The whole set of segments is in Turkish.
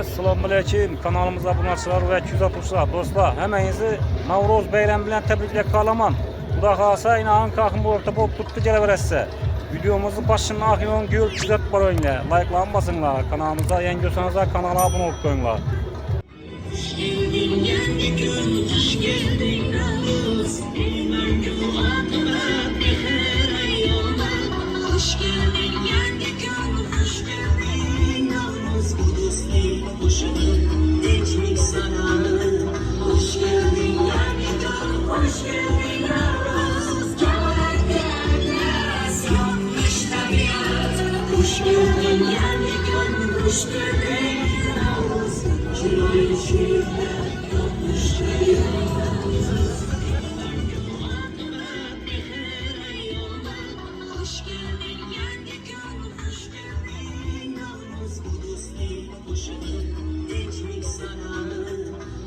Assalamualaikum, kanalımıza abunəçilər və 260'lar dostlar. Həməyinizi Navruz bayramı bilan təbriklə qalaman. Xuda xalasa inanın qalxın bu orta olub tutdu gələ verəsə. Videomuzu başından axırına gör güzət var oyunla. Likelanmasınlar. Kanalımıza yeni görsanızlar kanala abunə olub qoyunlar. Hoş geldin geldi gönül, hoş geldin Navruz. Bilmem ki bu adına bir her ayyama. Hoş geldin geldi gönül, hoş geldin Navruz. Bu dostluğun hoşunu geçmek sana. Hoş geldin geldi gönül, hoş geldin Navruz. Kemal gelmez, yanlış tabiat. Hoş geldin geldi gönül, hoş geldin Navruz. Şurayı şurada yapmış kıyamız. Hoş geldin geldi gönül, hoş geldin Navruz. Bu dostluğun hoşunu geçmek sana.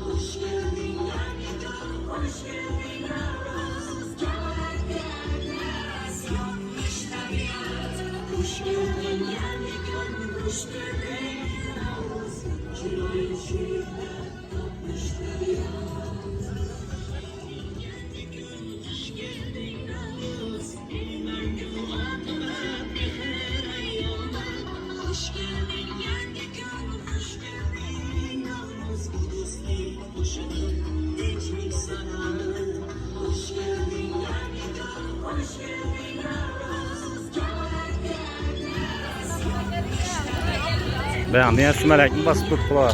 Hoş geldin geldi gönül, hoş geldin Navruz. Kemal gelmez, yanlış tabiat. Hoş geldin geldi gönül, hoş geldin Navruz. Şurayı şurada yapmış kıyamız. Geldi gönül, hoş geldin Navruz. Bilmem ki bu adına bir her ayyama. Hoş geldin geldi gönül, hoş geldin Navruz. Bu dostluğun hoşunu geçmek sana. Hoş geldin geldi gönül, hoş geldin Navruz. Kemal gelmez, yanlış tabiat. Beğendiğin sümelekini basıp tuttular.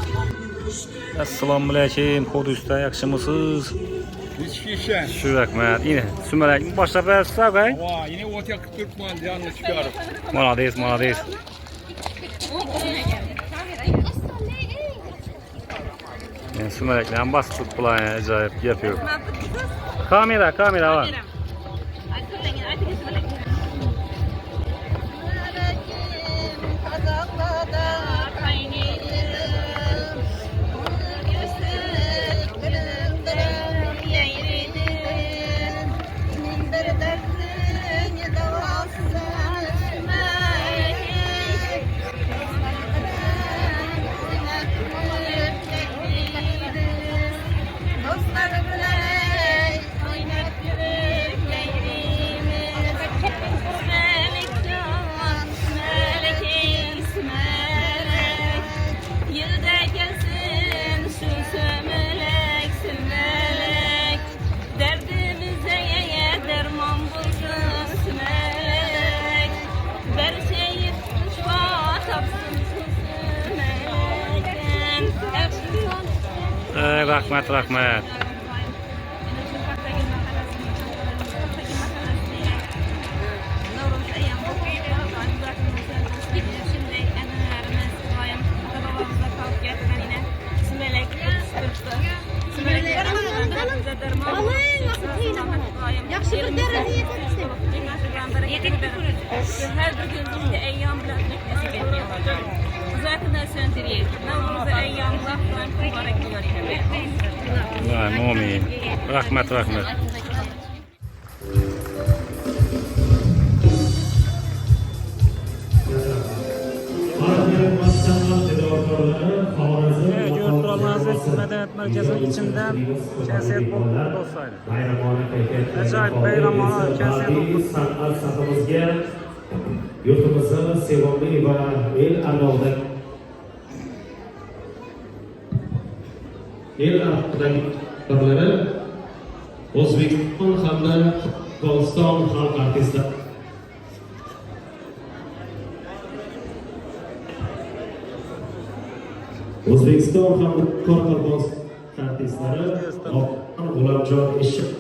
Assalamualaikum, Xod usta, yaxşımısınız? Hiç kişen. Şu rəhmət. Yine sümelekini başla versə bəy. Ava yine otel 40 mal yanlış çıkarıp. Malades, malades. Yani sümeleklerini basıp tuttular yani, acayip yapıyor. Kamera var. Rahmet. Her bir gün eyyam bilan nasip etgan. Uzatına söndüreyim. Navruz'da eyyamlar mübarek oluyor. Amin. Rahmet. Görüntülerinizi Medeniyet Merkezi'nin içinden kensiyet bulup dostaydı. Acayip bayramlar kensiyet bulup. Yurtimizin sevimli va el ardidagi qadrlari O'zbekiston hamda Qozog'iston xalq artistlari O'zbekiston hamda Qoraqalpog'iston artistlari G'ulomjon Eshik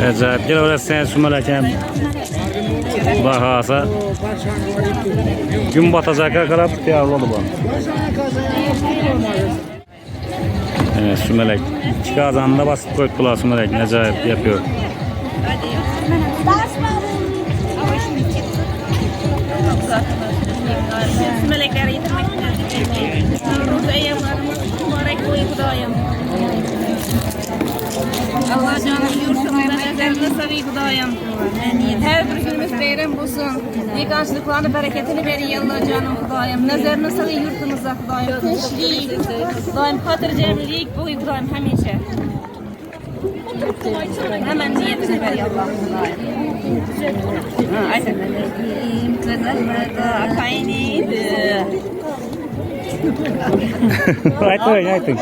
Acayip. Geleversen Sümelek'em bahası gün batacak'a kadar tiyarlı oldu bu. Evet, Sümelek. Çıkazanında basit koydular Sümelek. Acayip yapıyor. Melekleri yitirmek için. Ruzu eyyamlarımız mübarek uykudayım. Allah canım yurtumuza nezerinde savi kudayım. Her bir günümüz bayram olsun. Yıkançlıklarını bereketini verin yallah canım kudayım. Nezerinde savi yurtumuza kudayım. Tinçlik, kudayım hatır cemlik bu kudayım hemice. Hemen niyetini ver yallah kudayım. Aynen. Kaynıydı. Aytın.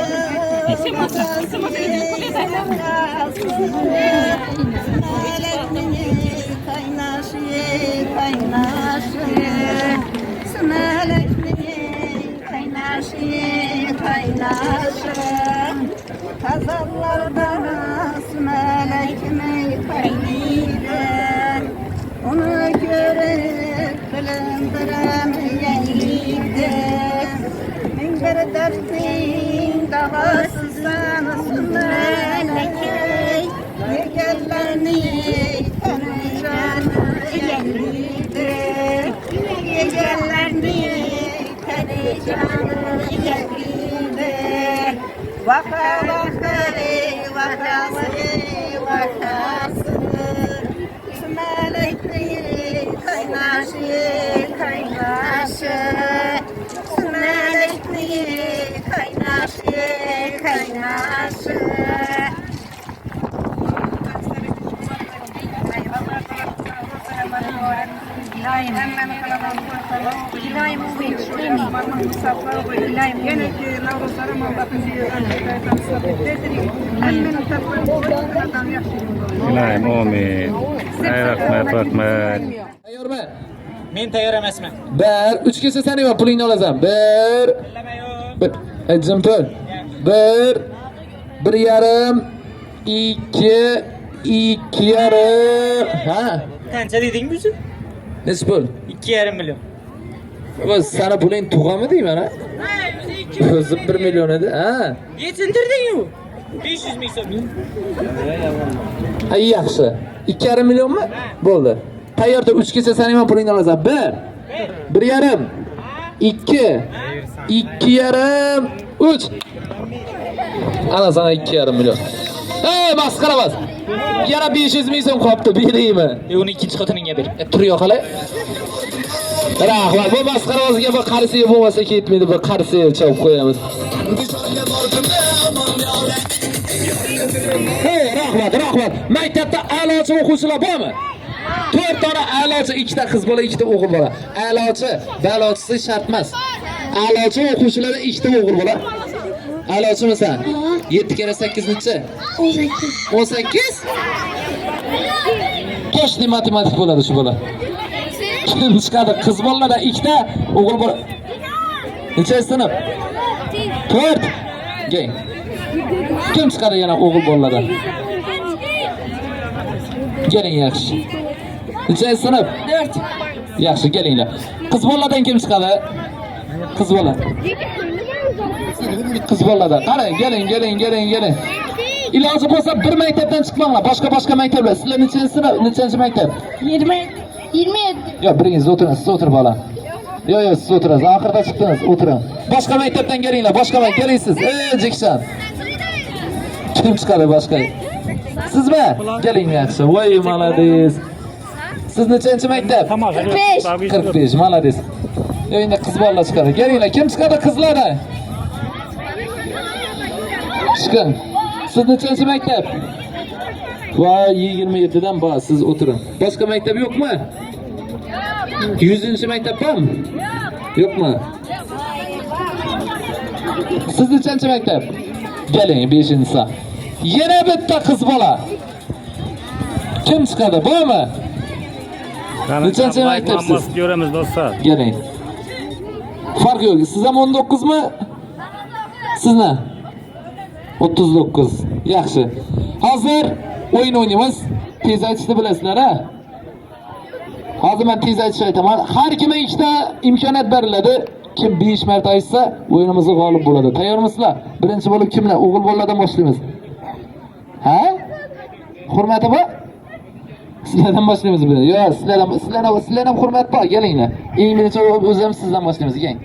Pazarlarda melekmeyi kaynıydı. Onu görüp bilindiremeyeniydi. Min bir dertin davasızdan melekey. Yegerlerini tanıcanı yeniydi. Yegerlerini tanıcanı yeniydi. Vaka vakası Melekleri kaynaşı Melekleri kaynaşı İlahim bu işlemi İlahim gene ki navruzlarım Allah'ın İlahim amin. Ay rahmet. Tayyorman? Men tayyor emasman. Bir, 3 kesa sanayman, pulingni olasan. Bir, ajim pul. Bir yarim, ikki yarim. Ha? Qancha deding bu? Nechi pul? 2,5 million. Bu sana puling tug'ami deyman ha? O'zi 1 million edi. Ha? Yetsintirding-ku. 500 ming so'm. Ay yaxshi. 2,5 millionmi? Bo'ldi. Tayyorda 3 kesa sanayman, pulingni olasan. 1 yarim, 2 yarim, 3. Ana sana 2,5 million. Hey, masxara emas. Yana 500 ming so'm qolibdi, beraymi? Uni ikkinchi xotiningga ber. Tur yo'q hali. Rahmat, bu masxarasiga bir qarisiga bo'lmasa ketmaydi, bir qarisiga chavib qo'yamiz. Hey, rahmat. Maktabda a'lochi o'quvchilar bormi? 4 dona a'lochi, 2 ta qiz bola, 2 ta o'g'il bola. A'lochi, balochisi shart emas. A'lochi o'quvchilarda 2 ta o'g'il bola. A'lochimisan? 7 kere 8 necha? 18. To'shli matematik bo'ladi shu bola. Kim chiqadi? Qiz bolalarda 2 ta, o'g'il bola. Necha sinf? 4. Geng. Kim chiqadi yana o'g'il bolalardan? Keling yaxshi. Necha sinf? 4. Yaxshi, kelinglar. Qiz bolalardan kim chiqadi? Qiz bola. Qiz bolalardan. Qarang, keling. Iloji bo'lsa bir maktabdan chiqmanglar, boshqa maktablar. Sizlar nechanchi maktab? 27. Yo'q, biringiz o'tiring, siz o'tirib oling. Yo'q, siz o'tirasiz. Oxirida chiqdingiz, o'tiring. Boshqa maktabdan kelinglar, boshqa maktab kelingsiz. Jeksan. Kim chiqadi boshqa? Sizmi? Keling yaxshi. Voy, malades. Siz nechanchi maktab? 45, malades. Endi qiz bolalar chiqadi. Kelinglar, kim chiqadi qizlardan? Chiqing. Siz nechanchi maktab? Voy, 27 dan bor, siz o'tiring. Boshqa maktab yo'qmi? 100-chi maktabmi? Yo'qmi? Siz nechanchi maktab? Keling, 5-sinf. Yana bitta qiz bola. Kim chiqadi? Bormi? Nechanchi maktabsiz? Ko'ramiz do'stlar. Keling. Farq yo'q. Siz ham 19 mi? Sizni? 39. Yaxshi. Hozir o'yin o'ynaymiz. Tez aytishni bilasizlar-a? Hozir men tez aytishni aytaman. Har kimga 2 ta imkoniyat beriladi. Kim 5 marta aytsa, o'yinimizga g'olib bo'ladi. Tayyormisizlar? Birinchi bo'lib kimlar? O'g'il bolalardan boshlaymiz. Ha? Hurmati bor? Sizlardan boshlaymiz buni. Yo'q, sizlar ham hurmat bor. Kelinglar. Eng birinchi o'zimiz sizdan boshlaymiz, gang.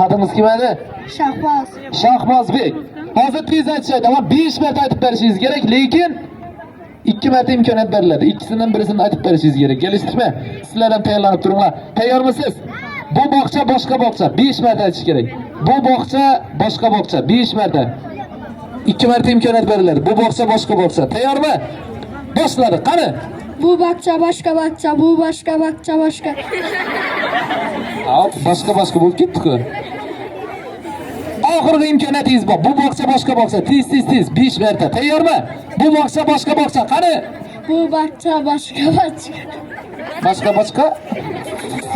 Adingiz kim edi? Shahbozbek. Hozir tez aytishadi, ammo 5 marta aytib berishingiz kerak, lekin 2 marta imkoniyat beriladi. Ikkisidan birisini aytib berishingiz kerak. Kelishdikmi? Sizlar ham tayyorlanib turinglar. Tayyormisiz? Bu bog'cha boshqa bog'cha 5 marta aytish kerak. Bu bog'cha boshqa bog'cha 5 marta. 2 marta imkoniyat beriladi. Bu bog'cha boshqa bog'cha. Tayyormi? Boshladi. Qani? Bu boqcha boshqa boqcha, bu boshqa boqcha boshqa. Hop, boshqa bo'lib ketdi-ku. Oxirgi imkoniyatingiz bor. Bu bog'cha boshqa bog'cha. Tez 5 marta. Tayyormi? Bu bog'cha boshqa bog'cha. Qani? Bu boqcha boshqa boqcha. Boshqa?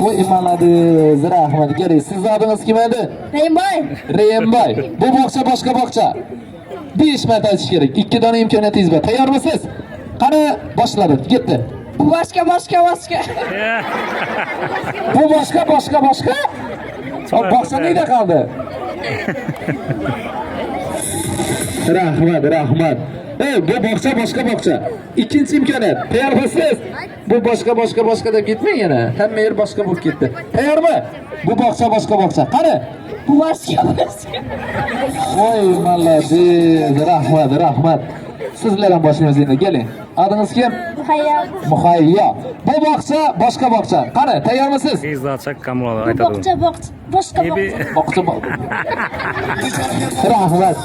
Voy, malades, rahmat. Keling, siz adingiz kim edi? Reyimboy. Bu bog'cha boshqa bog'cha. 5 marta aytish kerak. 2 dona imkoniyatingiz bor. Tayyormisiz? Qani, boshladi. Ketdi. Bu boshqa. Bu boshqa. Bog'cha neyda qoldi? Rahmat. Bu bog'cha boshqa bog'cha. Ikkinchi imkoniyat. Tayyormisiz? Bu boshqa deb ketmang yana. Hamma yer boshqa bo'lib ketdi. Tayyormi? Bu bog'cha boshqa bog'cha. Qani? Bu boshqa. Voy, malades, rahmat. Sizlar ham boshlaymiz endi, keling. Adingiz kim? Muhayyo. Bu bog'cha boshqa bog'cha. Qani, tayyormisiz? Tezda chaqqan bo'ladi, aytadi. Boshqa. Rahmat.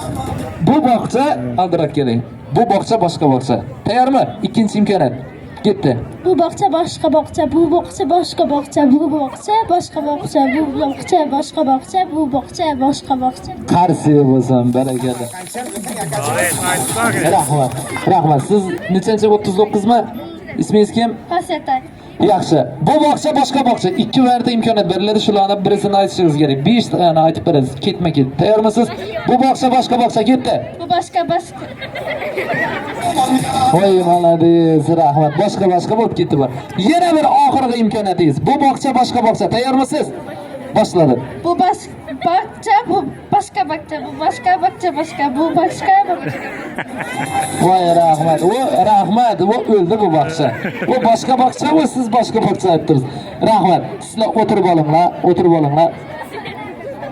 Bu bog'cha aldirab keling. Bu bog'cha boshqa bog'cha. Tayyormi? Ikkinchi imkoniyat. Ketdi. Bu boqcha boshqa boqcha, bu boqcha boshqa boqcha, bu boqcha boshqa boqcha, bu boqcha boshqa boqcha, bu boqcha boshqa boqcha. Qarsi bo'lsam, barakalla. Rahmat. Siz nechanchi 39 mi? Ismingiz kim? Xosiyatay. Yaxshi. Bu bog'cha boshqa bog'cha. 2 marta imkoniyat beriladi, shulardan birisini aytishingiz kerak. 5 tani aytib berasiz. Ketma-ket. Tayyormisiz? Bu bog'cha boshqa bog'cha ketdi. Bu boshqa. Voy, malades, rahmat. Boshqa bo'lib ketdi bu. Yana bir oxirgi imkoniyatingiz. Bu bog'cha boshqa bog'cha. Tayyormisiz? Boshladi. Bu boqcha, bu boshqa boqcha, bu boshqa boqcha boshqa, bu boshqa boqcha. Voy, rahmat. Bu o'ldi bu boqcha. Bu boshqa boqcha, bu siz boshqa boqcha aytdingiz. Rahmat. Sizlar o'tirib olinglar.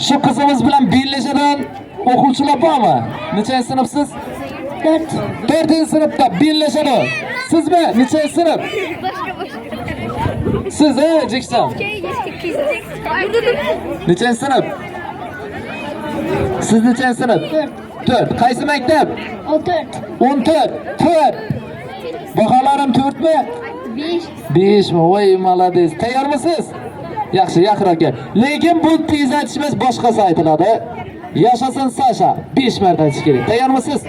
Shu qizimiz bilan bellashadigan o'quvchilar bormi? Nechanchi sinfsiz? 4-sinfda bellashadi. Sizmi? Nechanchi sinf? Siz Jekson. Nechanchi sinf? Siz nechanchi sinf? 4. Qaysi maktab? 14. 14. Baholarim 4mi? 5. 5 mi? Voy, malades. Tayyormisiz? Yaxshi, yaqinroq kel. Lekin bu tez aytishimiz boshqasi aytiladi. Yashasın Sasha 5 marta aytish kerak. Tayyormisiz?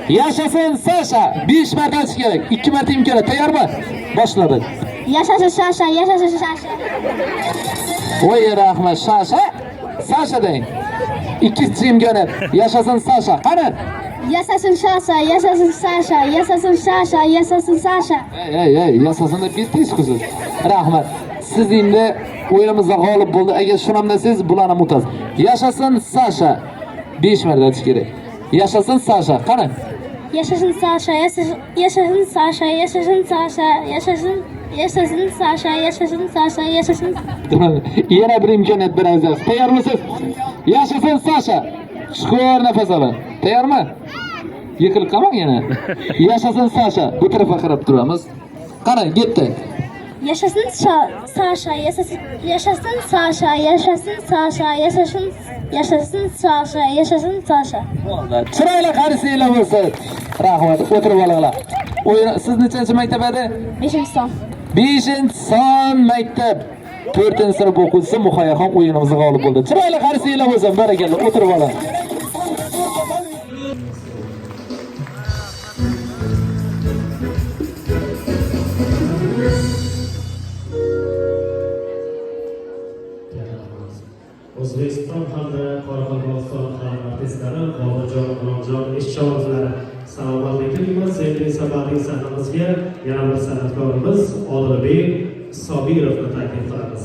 Yashasın Sasha 5 marta aytish kerak. 2 marta imkoniyat. Tayyormi? Boshladik. Yashasın Sasha, yashasın Sasha. Voy, rahmat. Sasha deng. 2 imkoniyat. Yashasın Sasha. Qani? Yashasın Sasha, yashasın Sasha, yashasın Sasha, yashasın Sasha. Ey, yasasın deb ketdingiz siz. Rahmat. Siz endi o'yinimizda g'olib bo'ldi. Agar shunamdasangiz, bularni mutaz. Yashasın Sasha 5 marta aytish kerak. Yashasın Sasha. Qani? Yashasın Sasha, yashasın Sasha, yashasın Sasha, yashasın Sasha, yashasın Sasha, yashasın. Yana bir imkoniyat berasiz. Tayyormisiz? Yashasın Sasha. Chuqur nafas oling. Tayyormi? Yiqilib qolmang yana. Yashasın Sasha. Bu tarafa qarab turamiz. Qani, ketdi. Yashasın Sasha, yashasın Sasha, yashasın Sasha, yashasın Sasha, yashasın Sasha. Chiroyli qarisinglar bo'lsin. Rahmat. O'tirib olinglar. O'yin siz nechanchi maktab edi? 5-son. 5-son maktab. 4-sinf o'quvchisi Muhayyaxon o'yinimizga g'olib bo'ldi. Chiroyli qarisinglar bo'lsin. Barakalloh. O'tirib oling. O'zbekiston hamda Qoraqalpog'iston xalq artistlari Qodirjon, Inomjon, ishchilar salomatlik tilaymiz. Endi sababli sahnamizga yana bir san'atkorimiz Odilbek Sobirovni taklif qilamiz.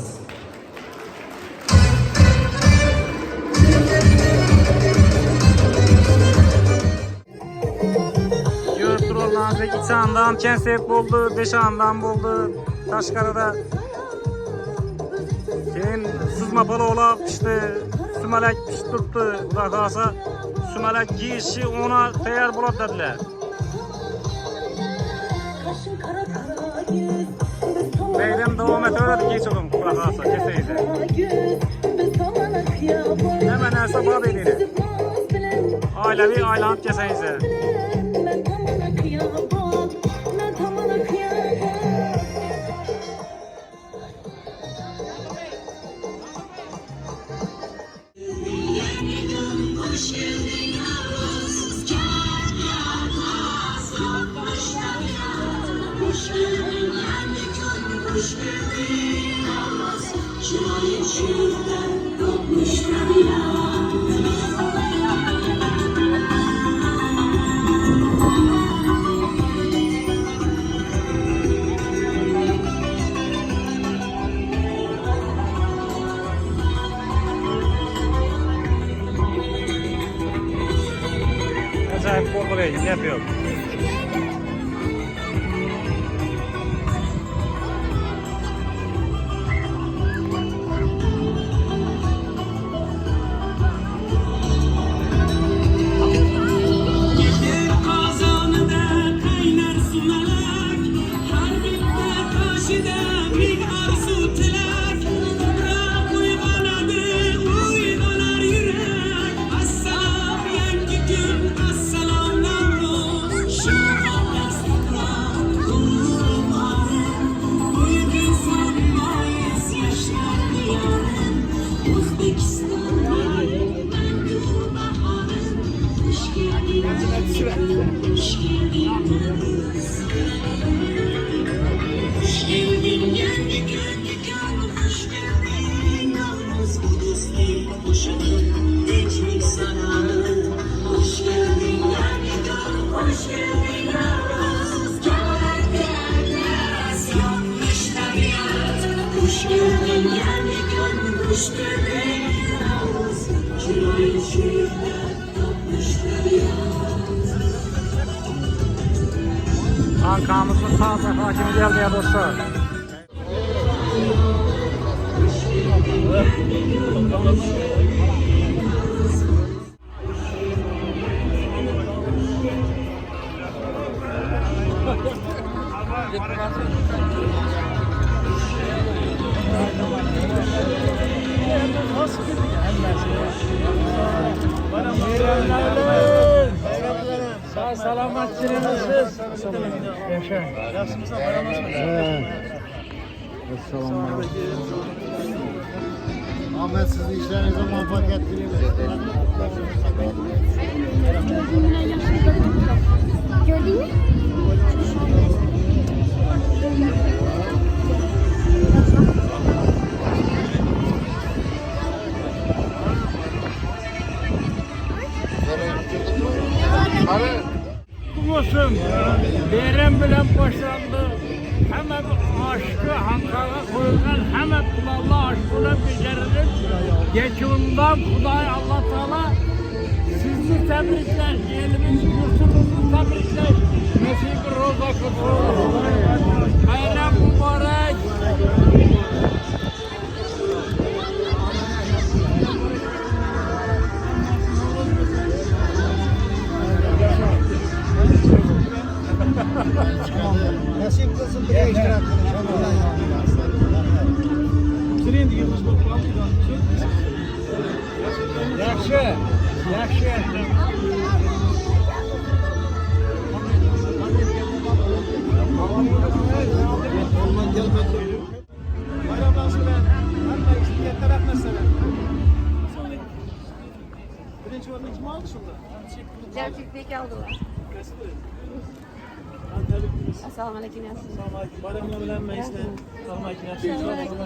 Yurtlarımızda 2 andan konsert bo'ldi, 5 andan bo'ldi. Tashqarida keyin suzma palolab işte sumalak pishtiribdi. Xudo xohlasa sumalak yeyishi ona tayyor bo'ladi dedilar. Bayram davom etaveradi kechqurun. Xudo xohlasa kesaydi. Nima narsa bor deydi. Oilaviy aylanib kesaysiz. Acayip korkulayız, yapıyor. Ankamızın taze hakimi geldi ya dostlar. Sağ salamat Ahmet sizin işlerinize muvaffakiyet dilerim. Gördün mü? Olsun. Bayram bilen başlandı. Hemen aşkı Ankara'ya koyulgan hemen kulağına aşkına becerilir. Geçiğinden Kuday Allah Teala sizi tebrikler. Elimiz yurtumuzu tebrikler. Mesih-i Roza kutlu olsun. Bayram mübarek. Nasip kılsın bir de iştirak Yaxşı. Yaxşı. Bayramdan sonra her meclisinde taraf mesela. Birinci var kim aldı şurada? Gerçeklik aldılar. Assalamu alaikum. Bayramla bilen meclisinde. Assalamu alaikum.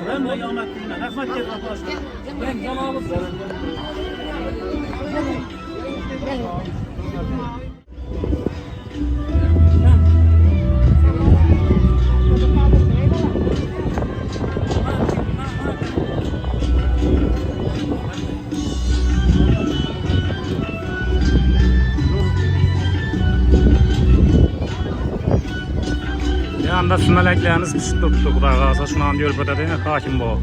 Ben de yamak dinle. Rahmet gel arkadaşlar. Ben zamanım. Yanda sümelekleriniz pişip tuttu. Kuday kalsa şunu an diyor böyle değil mi? Hakim bu.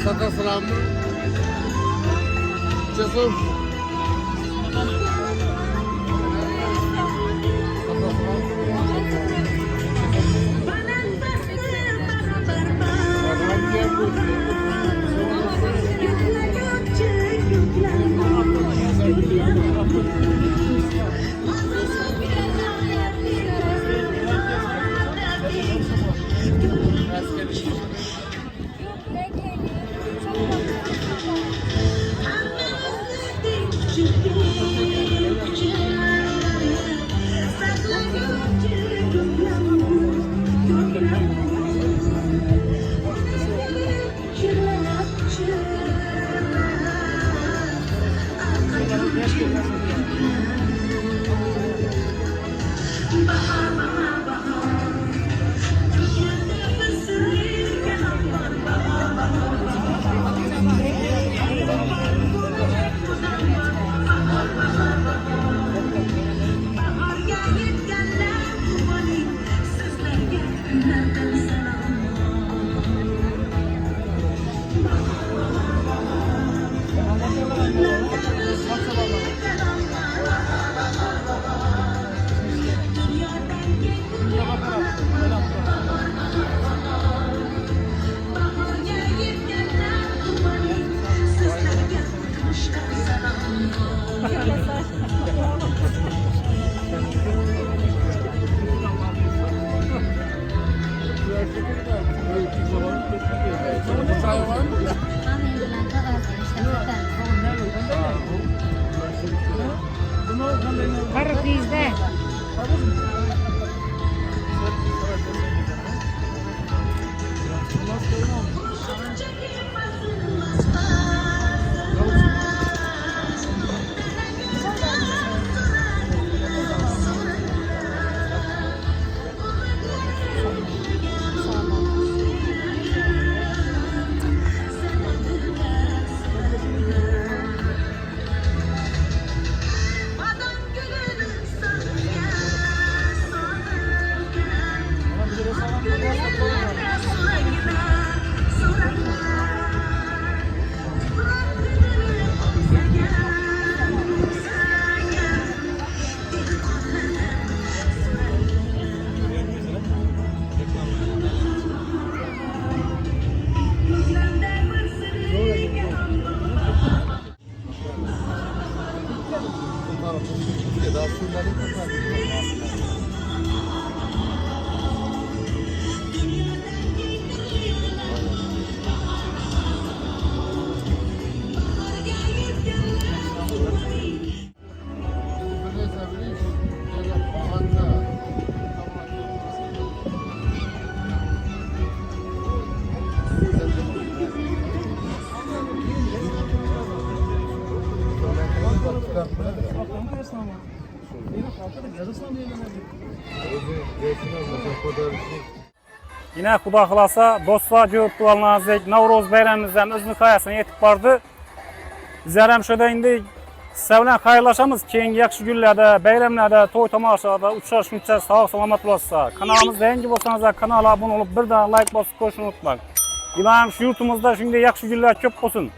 Saka selamı. Cesur. Saka selamı. Yine Xudo xolasa dostlar görüp duvarlarınızda Navroz bayramımızdan öz nihayesine yetip vardı. Bizler hem şöyle indi sizler bilen hayırlaşamız. Keyingi yaxşı günlerde, bayramlarda, toy tamaşalarda uçuşguncha sağ salamat bolsa. Kanalımızda yangi bolsanızlar kanala abone olup bir daha like basıp koşun unutmayın. İlahim şu yurtumuzda şimdi yaxşı günler köp olsun.